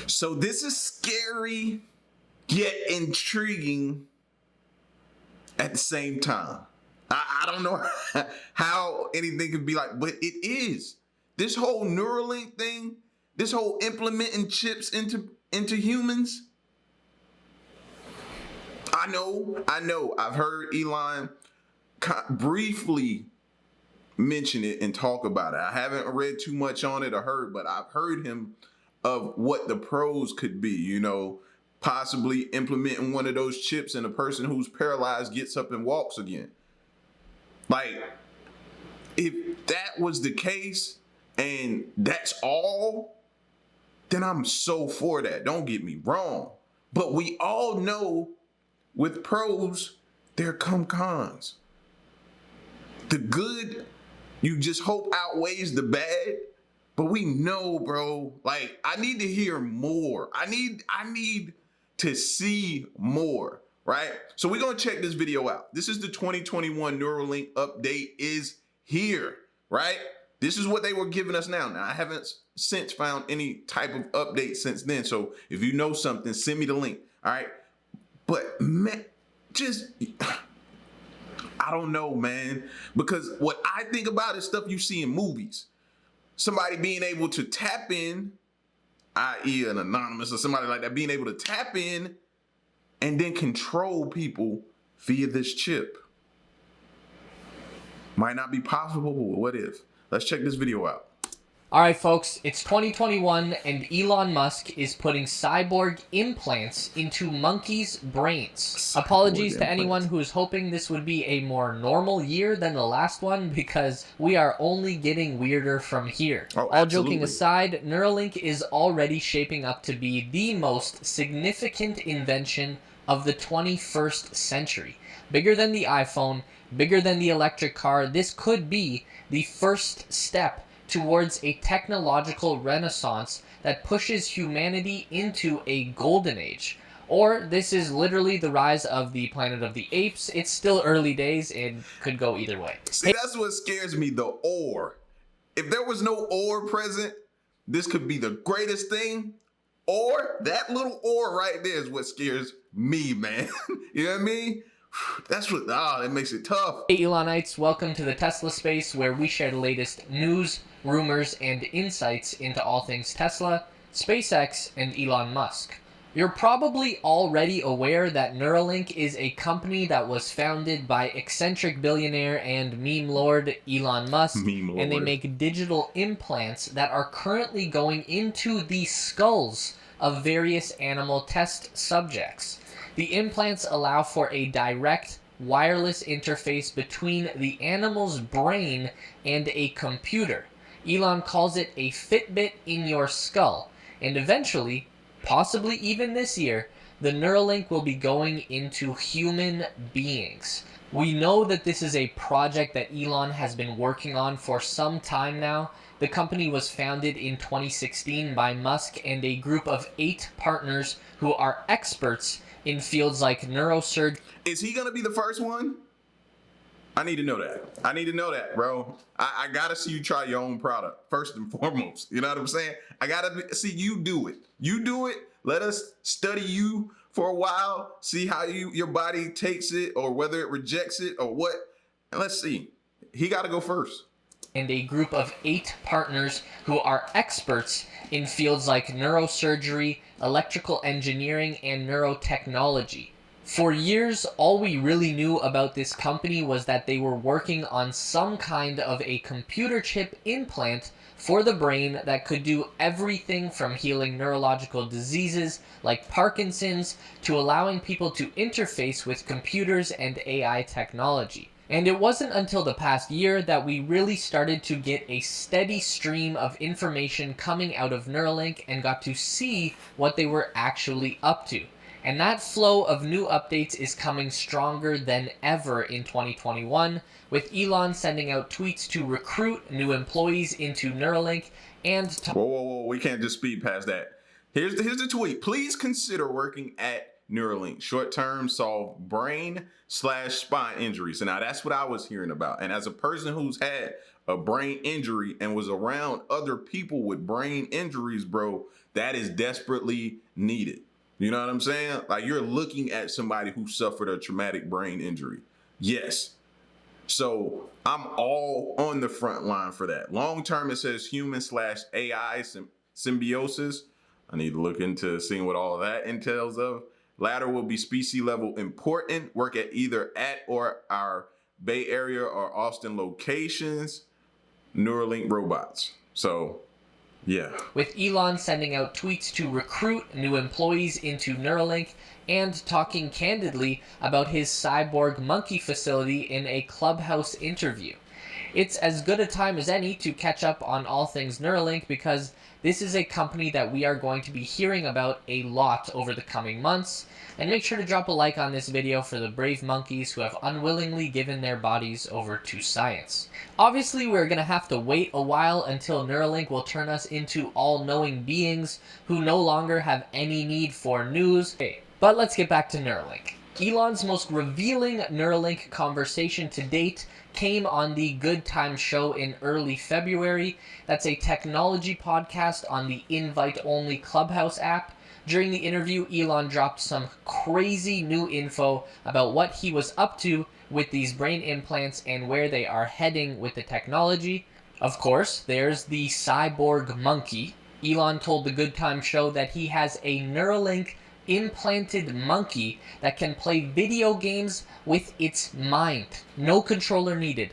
So this is scary yet intriguing at the same time. I don't know how anything could be like, but it is. This whole Neuralink thing, this whole implementing chips into humans. I know. I've heard Elon briefly mention it and talk about it. I haven't read too much on it or heard, but I've heard him of what the pros could be, possibly implementing one of those chips and a person who's paralyzed gets up and walks again. Like, if that was the case and that's all, then I'm so for that. Don't get me wrong. But we all know with pros, there come cons. The good, you just hope outweighs the bad. But we know, bro, like, I need to hear more. I need to see more, right? So we're going to check this video out. This is the 2021 Neuralink update is here, right? This is what they were giving us now. Now, I haven't since found any type of update since then. So if you know something, send me the link, all right? But, man, I don't know, man. Because what I think about is stuff you see in movies. Somebody being able to tap in, i.e. an anonymous or somebody like that, being able to tap in and then control people via this chip. Might not be possible, but what if? Let's check this video out. All right, folks, it's 2021 and Elon Musk is putting cyborg implants into monkeys' brains. Apologies to anyone who is hoping this would be a more normal year than the last one, because we are only getting weirder from here. All joking aside, Neuralink is already shaping up to be the most significant invention of the 21st century. Bigger than the iPhone, bigger than the electric car, this could be the first step towards a technological renaissance that pushes humanity into a golden age. Or this is literally the rise of the Planet of the Apes. It's still early days and could go either way. See, that's what scares me, the or. If there was no or present, this could be the greatest thing. Or that little or right there is what scares me, man. You know what I mean? That's what, that makes it tough. Hey Elonites, welcome to the Tesla space, where we share the latest news, rumors, and insights into all things Tesla, SpaceX, and Elon Musk. You're probably already aware that Neuralink is a company that was founded by eccentric billionaire and meme lord Elon Musk, and they make digital implants that are currently going into the skulls of various animal test subjects. The implants allow for a direct wireless interface between the animal's brain and a computer. Elon calls it a Fitbit in your skull, and eventually, possibly even this year, the Neuralink will be going into human beings. We know that this is a project that Elon has been working on for some time now. The company was founded in 2016 by Musk and a group of 8 partners who are experts in fields like neurosurgery. Is he going to be the first one? I need to know that. I need to know that, bro. I got to see you try your own product, first and foremost. You know what I'm saying? I got to see you do it. You do it. Let us study you for a while, see how your body takes it or whether it rejects it or what. And let's see. He got to go first. And a group of 8 partners who are experts in fields like neurosurgery, electrical engineering, and neurotechnology. For years, all we really knew about this company was that they were working on some kind of a computer chip implant for the brain that could do everything from healing neurological diseases like Parkinson's to allowing people to interface with computers and AI technology. And it wasn't until the past year that we really started to get a steady stream of information coming out of Neuralink and got to see what they were actually up to. And that flow of new updates is coming stronger than ever in 2021, with Elon sending out tweets to recruit new employees into Neuralink and... Whoa, we can't just speed past that. Here's the tweet. Please consider working at Neuralink. Short-term solve brain/spine injuries. And now that's what I was hearing about. And as a person who's had a brain injury and was around other people with brain injuries, bro, that is desperately needed. You know what I'm saying? Like, you're looking at somebody who suffered a traumatic brain injury. Yes. So I'm all on the front line for that. Long term, it says human/AI symbiosis. I need to look into seeing what all of that entails of. Latter will be species level important, work at either at or our Bay Area or Austin locations. Neuralink robots. So, yeah. With Elon sending out tweets to recruit new employees into Neuralink and talking candidly about his cyborg monkey facility in a Clubhouse interview. It's as good a time as any to catch up on all things Neuralink because this is a company that we are going to be hearing about a lot over the coming months. And make sure to drop a like on this video for the brave monkeys who have unwillingly given their bodies over to science. Obviously, we're going to have to wait a while until Neuralink will turn us into all-knowing beings who no longer have any need for news. But let's get back to Neuralink. Elon's most revealing Neuralink conversation to date came on the Good Time Show in early February. That's a technology podcast on the invite-only Clubhouse app. During the interview, Elon dropped some crazy new info about what he was up to with these brain implants and where they are heading with the technology. Of course, there's the cyborg monkey. Elon told the Good Time Show that he has a Neuralink implanted monkey that can play video games with its mind. No controller needed.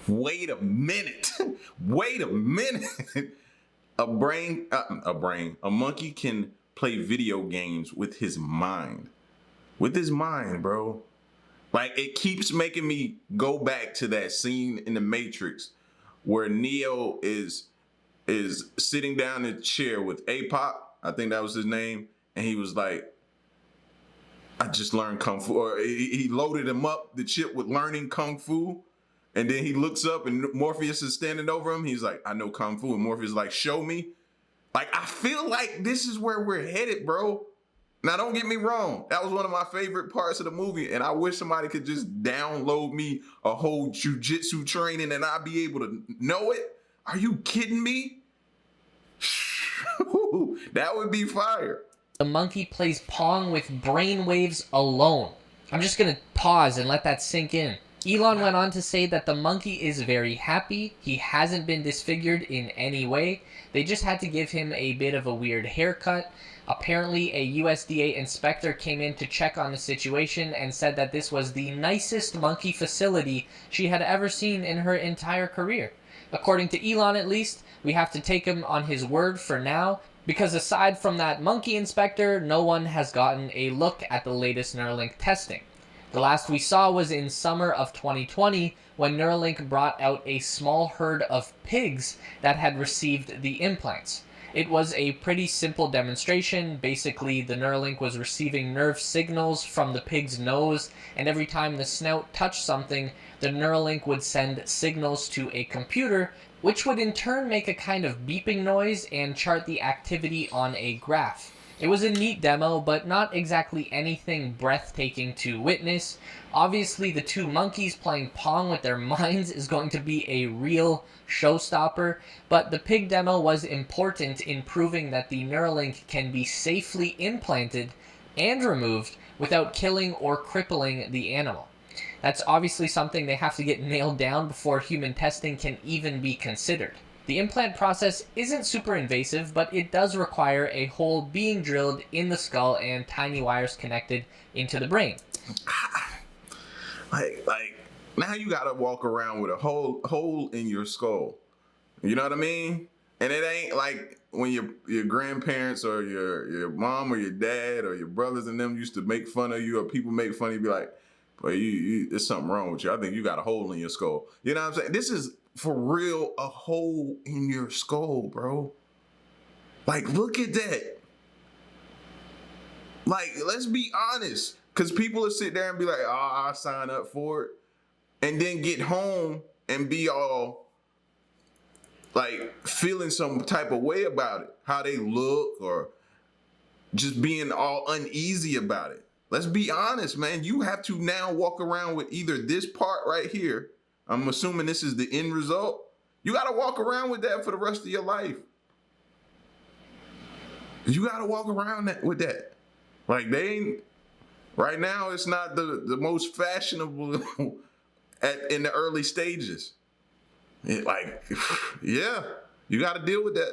Wait a minute. Wait a minute. A monkey can play video games with his mind. With his mind, bro. Like, it keeps making me go back to that scene in The Matrix where Neo is sitting down in a chair with Apop, I think that was his name, and he was like, I just learned Kung Fu. Or he loaded him up, the chip, with learning Kung Fu. And then he looks up and Morpheus is standing over him. He's like, I know Kung Fu. And Morpheus is like, show me. Like, I feel like this is where we're headed, bro. Now, don't get me wrong. That was one of my favorite parts of the movie. And I wish somebody could just download me a whole jujitsu training and I'd be able to know it. Are you kidding me? That would be fire. The monkey plays Pong with brainwaves alone. I'm just going to pause and let that sink in. Elon went on to say that the monkey is very happy. He hasn't been disfigured in any way. They just had to give him a bit of a weird haircut. Apparently, a USDA inspector came in to check on the situation and said that this was the nicest monkey facility she had ever seen in her entire career. According to Elon, at least, we have to take him on his word for now, because aside from that monkey inspector, no one has gotten a look at the latest Neuralink testing. The last we saw was in summer of 2020 when Neuralink brought out a small herd of pigs that had received the implants. It was a pretty simple demonstration. Basically, the Neuralink was receiving nerve signals from the pig's nose, and every time the snout touched something, the Neuralink would send signals to a computer, which would in turn make a kind of beeping noise and chart the activity on a graph. It was a neat demo, but not exactly anything breathtaking to witness. Obviously, the two monkeys playing Pong with their minds is going to be a real showstopper, but the pig demo was important in proving that the Neuralink can be safely implanted and removed without killing or crippling the animal. That's obviously something they have to get nailed down before human testing can even be considered. The implant process isn't super invasive, but it does require a hole being drilled in the skull and tiny wires connected into the brain. Like now you gotta walk around with a hole in your skull. You know what I mean? And it ain't like when your grandparents or your mom or your dad or your brothers and them used to make fun of you, or people make fun of you, be like, "Well, there's something wrong with you. I think you got a hole in your skull." You know what I'm saying? This is for real a hole in your skull, bro. Like, look at that. Like, let's be honest. Because people will sit there and be like, oh, I'll sign up for it. And then get home and be all, like, feeling some type of way about it. How they look, or just being all uneasy about it. Let's be honest, man. You have to now walk around with either this part right here. I'm assuming this is the end result. You got to walk around with that for the rest of your life. You got to walk around with that. Like, they ain't, right now, it's not the most fashionable in the early stages. Yeah, you got to deal with that.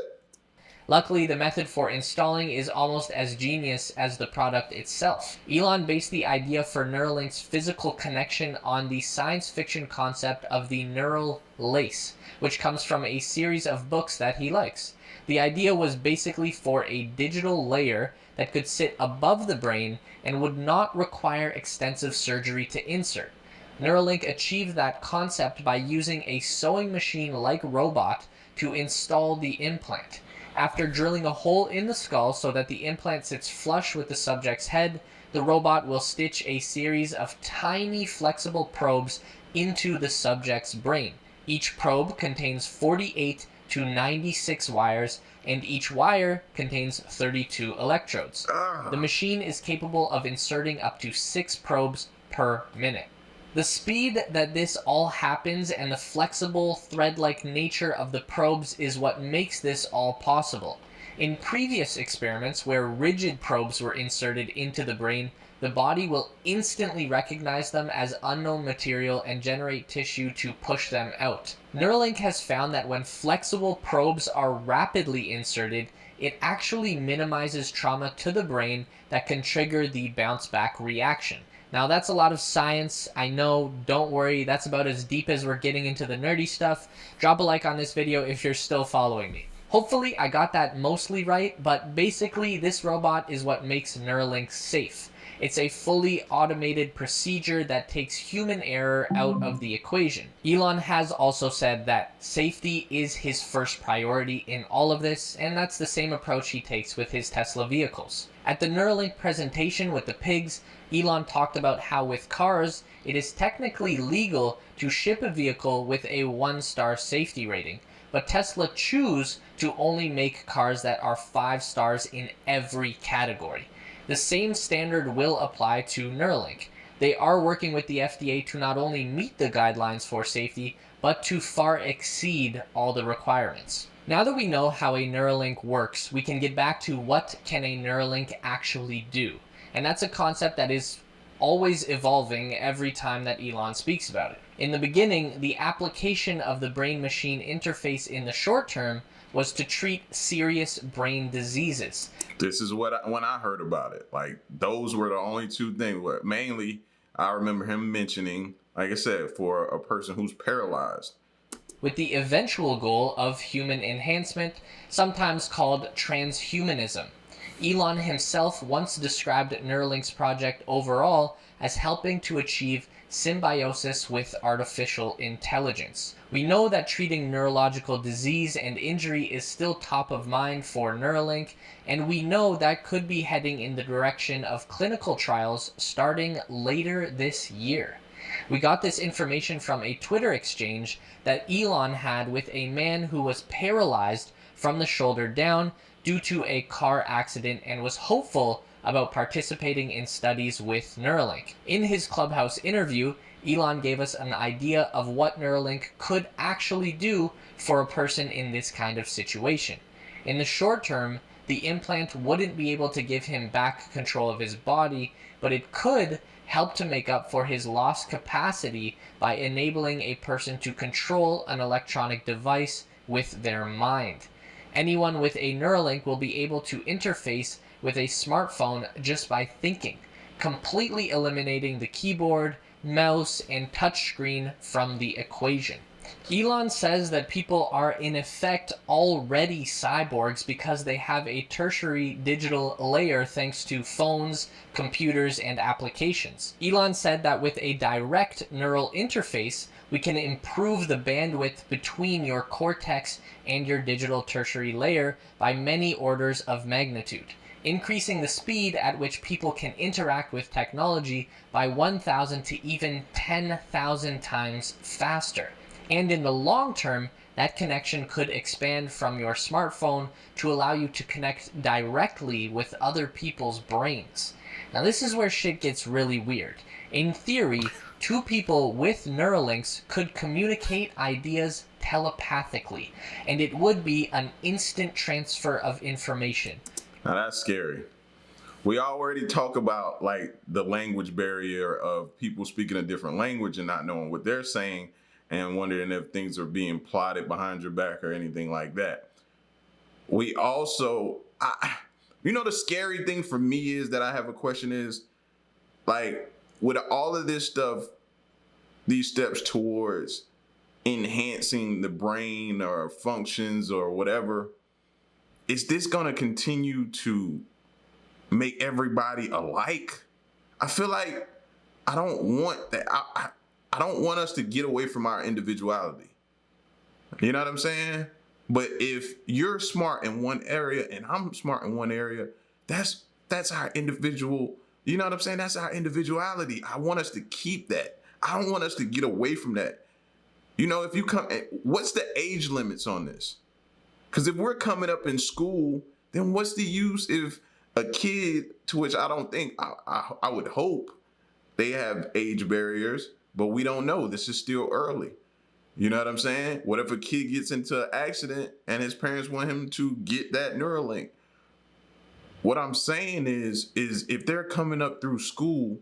Luckily, the method for installing is almost as genius as the product itself. Elon based the idea for Neuralink's physical connection on the science fiction concept of the neural lace, which comes from a series of books that he likes. The idea was basically for a digital layer that could sit above the brain and would not require extensive surgery to insert. Neuralink achieved that concept by using a sewing machine-like robot to install the implant. After drilling a hole in the skull so that the implant sits flush with the subject's head, the robot will stitch a series of tiny flexible probes into the subject's brain. Each probe contains 48 to 96 wires, and each wire contains 32 electrodes. The machine is capable of inserting up to 6 probes per minute. The speed that this all happens and the flexible, thread-like nature of the probes is what makes this all possible. In previous experiments where rigid probes were inserted into the brain, the body will instantly recognize them as unknown material and generate tissue to push them out. Neuralink has found that when flexible probes are rapidly inserted, it actually minimizes trauma to the brain that can trigger the bounce-back reaction. Now, that's a lot of science, I know, don't worry, that's about as deep as we're getting into the nerdy stuff. Drop a like on this video if you're still following me. Hopefully, I got that mostly right, but basically, this robot is what makes Neuralink safe. It's a fully automated procedure that takes human error out of the equation. Elon has also said that safety is his first priority in all of this, and that's the same approach he takes with his Tesla vehicles. At the Neuralink presentation with the pigs, Elon talked about how with cars, it is technically legal to ship a vehicle with a 1-star safety rating, but Tesla choose to only make cars that are 5 stars in every category. The same standard will apply to Neuralink. They are working with the FDA to not only meet the guidelines for safety, but to far exceed all the requirements. Now that we know how a Neuralink works, we can get back to what can a Neuralink actually do. And that's a concept that is always evolving every time that Elon speaks about it. In the beginning, the application of the brain-machine interface in the short term was to treat serious brain diseases. This is when I heard about it. Like, those were the only two things. Where mainly, I remember him mentioning, like I said, for a person who's paralyzed. With the eventual goal of human enhancement, sometimes called transhumanism. Elon himself once described Neuralink's project overall as helping to achieve symbiosis with artificial intelligence. We know that treating neurological disease and injury is still top of mind for Neuralink, and we know that could be heading in the direction of clinical trials starting later this year. We got this information from a Twitter exchange that Elon had with a man who was paralyzed from the shoulder down due to a car accident and was hopeful about participating in studies with Neuralink. In his Clubhouse interview, Elon gave us an idea of what Neuralink could actually do for a person in this kind of situation. In the short term, the implant wouldn't be able to give him back control of his body, but it could help to make up for his lost capacity by enabling a person to control an electronic device with their mind. Anyone with a Neuralink will be able to interface with a smartphone just by thinking, completely eliminating the keyboard, mouse, and touchscreen from the equation. Elon says that people are in effect already cyborgs because they have a tertiary digital layer thanks to phones, computers, and applications. Elon said that with a direct neural interface, we can improve the bandwidth between your cortex and your digital tertiary layer by many orders of magnitude, increasing the speed at which people can interact with technology by 1,000 to even 10,000 times faster. And in the long term, that connection could expand from your smartphone to allow you to connect directly with other people's brains. Now, this is where shit gets really weird. In theory, two people with Neuralinks could communicate ideas telepathically, and it would be an instant transfer of information. Now that's scary. We already talk about like the language barrier of people speaking a different language and not knowing what they're saying and wondering if things are being plotted behind your back or anything like that. We also, the scary thing for me is that I have a question is like with all of this stuff, these steps towards enhancing the brain or functions or whatever, is this going to continue to make everybody alike? I feel like I don't want that. I don't want us to get away from our individuality. You know what I'm saying? But if you're smart in one area and I'm smart in one area, that's our individual. You know what I'm saying? That's our individuality. I want us to keep that. I don't want us to get away from that. If you come, what's the age limits on this? Because if we're coming up in school, then what's the use if a kid, to which I don't think, I would hope they have age barriers, but we don't know. This is still early. You know what I'm saying? What if a kid gets into an accident and his parents want him to get that Neuralink? What I'm saying is if they're coming up through school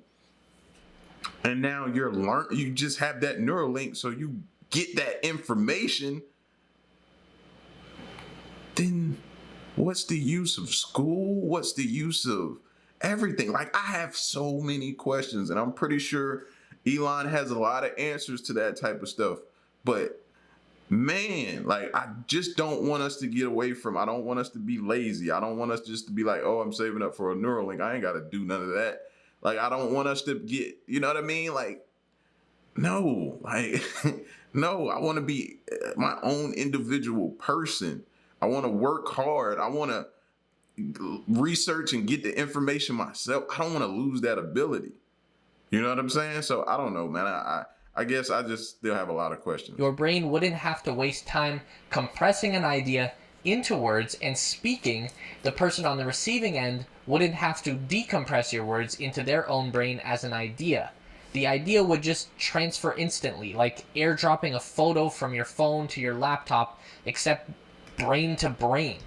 and now you just have that Neuralink, so you get that information, then what's the use of school? What's the use of everything? Like, I have so many questions, and I'm pretty sure Elon has a lot of answers to that type of stuff. But man, like, I just don't want us to get away from, I don't want us to be lazy. I don't want us just to be like, oh, I'm saving up for a Neuralink. I ain't got to do none of that. Like, I don't want us to get, you know what I mean? Like, no, like, no, I want to be my own individual person. I want to work hard. I want to research and get the information myself. I don't want to lose that ability. You know what I'm saying? So I don't know, man. I guess I just still have a lot of questions. Your brain wouldn't have to waste time compressing an idea into words and speaking. The person on the receiving end wouldn't have to decompress your words into their own brain as an idea. The idea would just transfer instantly, like airdropping a photo from your phone to your laptop, except brain to brain.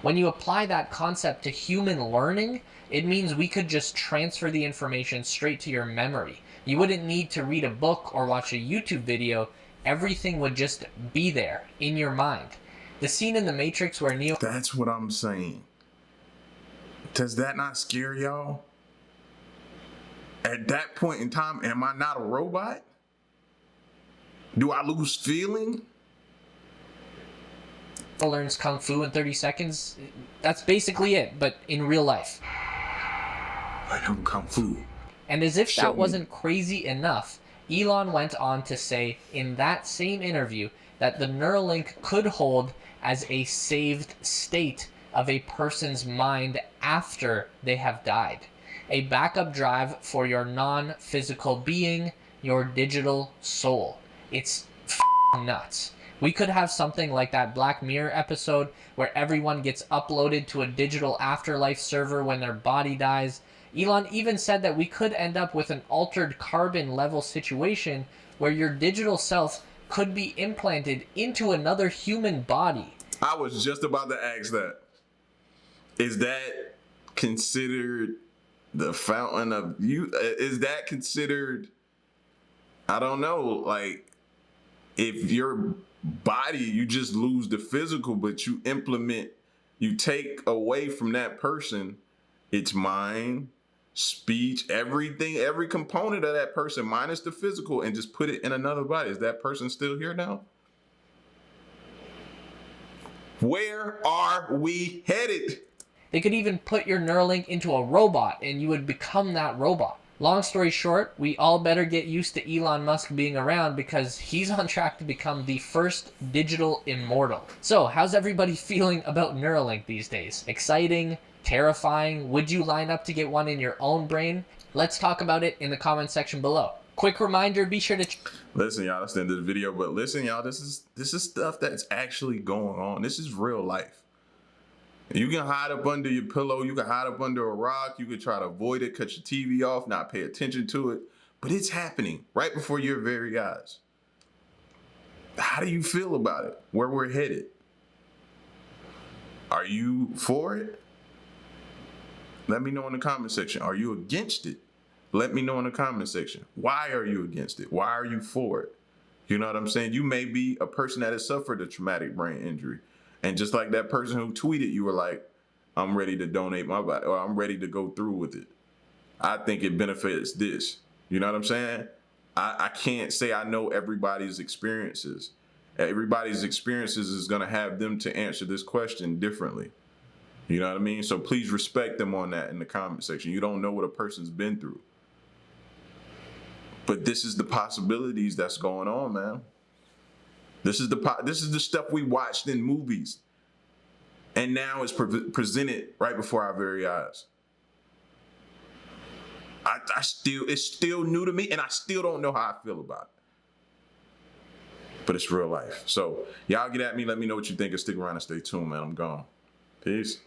When you apply that concept to human learning, it means we could just transfer the information straight to your memory. You wouldn't need to read a book or watch a YouTube video. Everything would just be there in your mind. The scene in The Matrix where Neo... That's what I'm saying. Does that not scare y'all? At that point in time, am I not a robot? Do I lose feeling? learns Kung Fu in 30 seconds. That's basically it, but in real life. I know Kung Fu. And as if that wasn't crazy enough, Elon went on to say in that same interview that the Neuralink could hold as a saved state of a person's mind after they have died. A backup drive for your non-physical being, your digital soul. It's nuts. We could have something like that Black Mirror episode where everyone gets uploaded to a digital afterlife server when their body dies. Elon even said that we could end up with an altered carbon level situation where your digital self could be implanted into another human body. I was just about to ask that. Is that considered the fountain of youth? Is that considered, I don't know, like if your body, you just lose the physical, but you take away from that person its mind, speech, everything, every component of that person minus the physical, and just put it in another body. Is that person still here now? Where are we headed? They could even put your Neuralink into a robot and you would become that robot. Long story short, we all better get used to Elon Musk being around because he's on track to become the first digital immortal. So, how's everybody feeling about Neuralink these days? Exciting? Terrifying? Would you line up to get one in your own brain? Let's talk about it in the comment section below. Quick reminder, be sure to... Listen, y'all, that's the end of the video, but listen, y'all, this is stuff that's actually going on. This is real life. You can hide up under your pillow. You can hide up under a rock. You can try to avoid it, cut your TV off, not pay attention to it. But it's happening right before your very eyes. How do you feel about it? Where we're headed? Are you for it? Let me know in the comment section. Are you against it? Let me know in the comment section. Why are you against it? Why are you for it? You know what I'm saying? You may be a person that has suffered a traumatic brain injury. And just like that person who tweeted, you were like, I'm ready to donate my body, or I'm ready to go through with it. I think it benefits this. You know what I'm saying? I can't say I know everybody's experiences. Everybody's experiences is going to have them to answer this question differently. You know what I mean? So please respect them on that in the comment section. You don't know what a person's been through. But this is the possibilities that's going on, man. This is the stuff we watched in movies. And now it's presented right before our very eyes. It's still new to me, and I still don't know how I feel about it. But it's real life. So y'all get at me, let me know what you think, and stick around and stay tuned, man. I'm gone. Peace.